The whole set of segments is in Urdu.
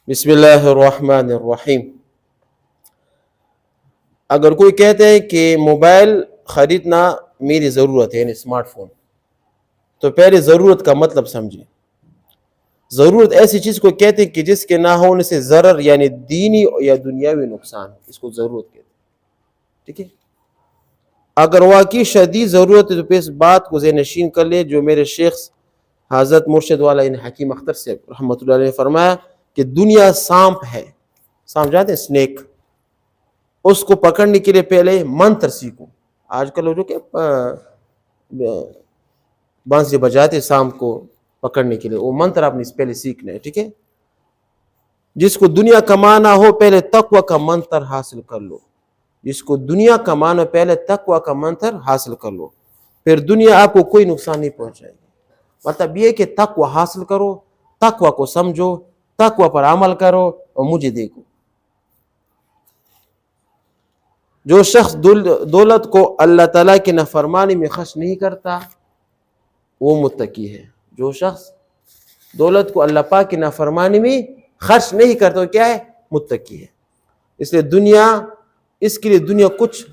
بسم اللہ الرحمن الرحیم۔ اگر کوئی کہتے ہیں کہ موبائل خریدنا میری ضرورت ہے، یعنی اسمارٹ فون، تو پہلے ضرورت کا مطلب سمجھیں۔ ضرورت ایسی چیز کو کہتے ہیں کہ جس کے نہ ہونے سے ضرر یعنی دینی یا دنیاوی نقصان، اس کو ضرورت کہتے ہیں۔ ٹھیک ہے، اگر واقعی شدید ضرورت ہے تو پھر اس بات کو ذہن نشین کر لیں جو میرے شیخ حضرت مرشد والا حکیم اختر سے رحمۃ اللہ علیہ نے فرمایا کہ دنیا سانپ ہے۔ سانپ جانتے ہیں؟ اسنیک۔ اس کو پکڑنے کے لیے پہلے منتر سیکھو۔ آج کل لوگ جو کہ بانسری بجاتے سانپ کو پکڑنے کے لیے، وہ منتر آپ نے پہلے سیکھنا ہے۔ ٹھیک ہے، جس کو دنیا کمانا ہو پہلے تقوی کا منتر حاصل کر لو۔ جس کو دنیا کمانا ہو پہلے تقوی کا منتر حاصل کر لو، پھر دنیا آپ کو کوئی نقصان نہیں پہنچائے گی۔ مطلب یہ کہ تقوی حاصل کرو، تقوی کو سمجھو، تقوی پر عمل کرو اور مجھے دیکھو۔ جو شخص دولت کو اللہ تعالیٰ کی نافرمانی میں خرچ نہیں کرتا وہ متقی ہے۔ جو شخص دولت کو اللہ پاک کی نافرمانی میں خرچ نہیں کرتا وہ کیا ہے؟ متقی ہے۔ اس لیے اس کے لیے دنیا کچھ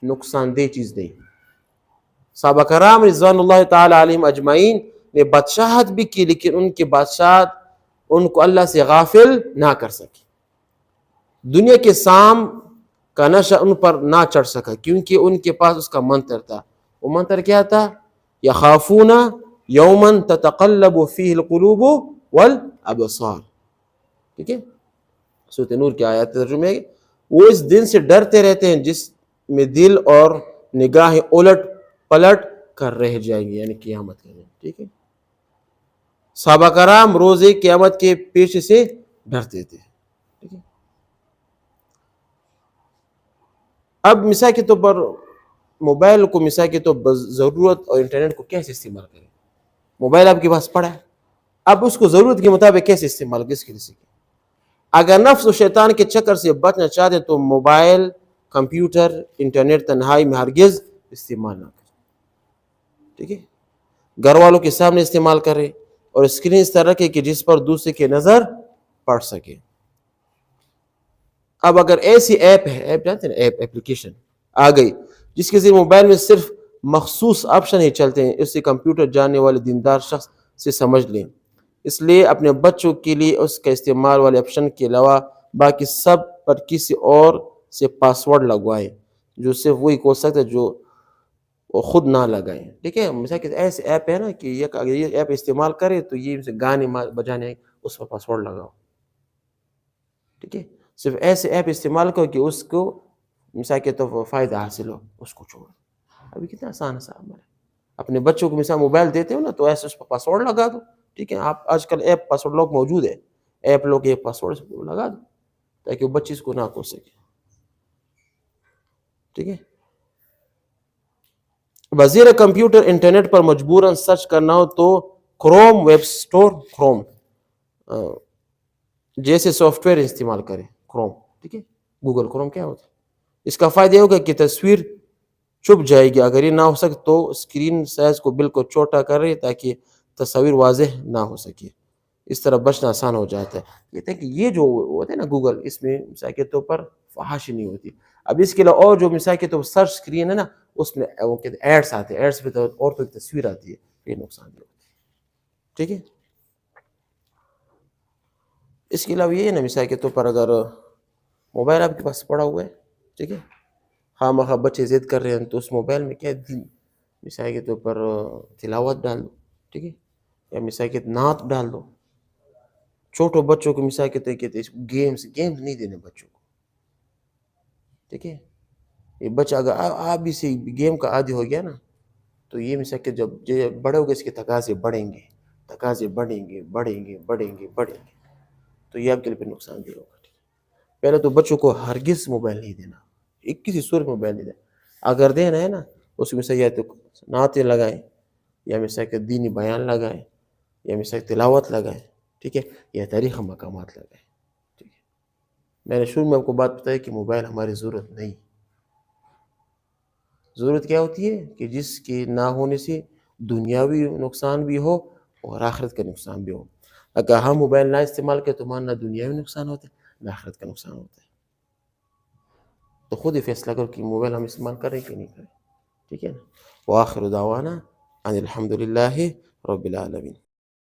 نقصان دہ چیز نہیں۔ صحابہ کرام رضوان اللہ تعالی علیہم اجمعین نے بادشاہت بھی کی، لیکن ان کی بادشاہت ان کو اللہ سے غافل نہ کر سکی۔ دنیا کے سام کا نشہ ان پر نہ چڑھ سکا کیونکہ ان کے پاس اس کا منتر تھا۔ وہ منتر کیا تھا؟ یخافون یوما تتقلب فیہ القلوب والابصار۔ ٹھیک ہے، سورۃ نور کی آیات ترجمہ ہے، وہ اس دن سے ڈرتے رہتے ہیں جس میں دل اور نگاہیں الٹ پلٹ کر رہ جائیں گی، یعنی قیامت کے دن۔ ٹھیک ہے، صحابہ کرام روزے قیامت کے پیش سے ڈرتے تھے۔ ٹھیک ہے، اب مثال کے طور پر موبائل کو مثال کے طور پر ضرورت اور انٹرنیٹ کو کیسے استعمال کریں؟ موبائل آپ کے پاس پڑا ہے، اب اس کو ضرورت کے مطابق کیسے استعمال کس کے لیے؟ اگر نفس و شیطان کے چکر سے بچنا چاہتے تو موبائل، کمپیوٹر، انٹرنیٹ تنہائی میں ہرگز استعمال نہ کریں۔ ٹھیک ہے، گھر والوں کے سامنے استعمال کریں اور اسکرین اس طرح رکھیں کہ جس پر دوسرے کی نظر پڑ سکے۔ اب اگر ایسی ایپ ہے، ایپ جانتے ہیں، اپلیکیشن آ گئی جس کے ذریعے موبائل میں صرف مخصوص آپشن ہی چلتے ہیں، اسے کمپیوٹر جاننے والے دیندار شخص سے سمجھ لیں۔ اس لیے اپنے بچوں کے لیے اس کا استعمال والے آپشن کے علاوہ باقی سب پر کسی اور سے پاسورڈ لگوائیں، جو صرف وہی کھول سکتا ہے جو وہ خود نہ لگائیں۔ ٹھیک ہے، مثال کہ ایسے ایپ ہے نا کہ اگر یہ ایپ استعمال کرے تو یہ گانے بجانے اس پر پاسورڈ لگاؤ۔ ٹھیک ہے، صرف ایسے ایپ استعمال کرو کہ اس کو مثال کے طور پر فائدہ حاصل ہو، اس کو چھوڑو۔ ابھی کتنا آسان ہے، اپنے بچوں کو مثال موبائل دیتے ہو نا تو ایسے اس پر پاسورڈ لگا دو۔ ٹھیک ہے، آپ آج کل ایپ پاسورڈ لاک موجود ہے، ایپ لوگ ایک پاسورڈ لگا دو تاکہ وہ بچے اس کو نہ کھول سکے۔ ٹھیک ہے، وزیر کمپیوٹر انٹرنیٹ پر مجبوراً سرچ کرنا ہو تو کروم ویب سٹور، کروم جیسے سافٹ ویئر استعمال کریں۔ کروم، ٹھیک ہے، گوگل کروم کیا ہوتا ہے؟ اس کا فائدہ یہ ہوگا کہ تصویر چھپ جائے گی، اگر یہ نہ ہو سکے تو اسکرین سائز کو بالکل چھوٹا کر رہے تاکہ تصویر واضح نہ ہو سکے۔ اس طرح بچنا آسان ہو جاتا ہے۔ کہتے ہیں کہ یہ جو ہوتا ہے نا گوگل، اس میں مثال کے طور پر فحاشی نہیں ہوتی۔ اب اس کے علاوہ اور جو مثال کے طور پر سرچ اسکرین ہے نا، اس میں وہ کہتے ہیں ایڈس آتے ہیں، ایڈس پہ عورتوں کی تصویر آتی ہے، یہ نقصان دہ ہوتی ہے۔ ٹھیک ہے، اس کے علاوہ یہ ہے نا مثال کے طور پر اگر موبائل آپ کے پاس پڑا ہوا ہے، ٹھیک ہے، خواہ مخواہ بچے ضد کر رہے ہیں تو اس موبائل میں کیا دن مثال کے طور پر تلاوت ڈال دو، ٹھیک ہے، یا مثال کے نعت ڈال دو۔ چھوٹوں بچوں کو مثال کے طور کہتے ہیں گیمز نہیں دینے بچوں کو۔ ٹھیک ہے، یہ بچہ اگر آپ بھی سے گیم کا عادی ہو گیا نا تو یہ مثال کہ جب بڑے ہو گئے اس کے تقاضے بڑھیں گے، تو یہ آپ کے لیے پھر نقصان دہ ہوگا۔ پہلے تو بچوں کو ہرگز موبائل نہیں دینا، کسی صورت موبائل نہیں دینا۔ اگر دینا ہے نا اس میں سے یا تو نعتیں لگائیں، یا مثال کہ دینی بیان لگائیں، یا مثال تلاوت لگائیں، ٹھیک ہے، یا تاریخ مقامات لگائیں۔ ٹھیک ہے، میں نے شروع میں آپ کو بات بتائی کہ موبائل ہماری ضرورت نہیں۔ ضرورت کیا ہوتی ہے کہ جس کے نہ ہونے سے دنیاوی نقصان بھی ہو اور آخرت کا نقصان بھی ہو۔ اگر ہم موبائل نہ استعمال کریں تو ہمارا نہ دنیاوی نقصان ہوتا ہے نہ آخرت کا نقصان ہوتا ہے. تو خود ہی فیصلہ کرو کہ موبائل ہم استعمال کریں کہ نہیں کریں. ٹھیک ہے نا. وآخر دعوانا ان الحمد للہ رب العالمین.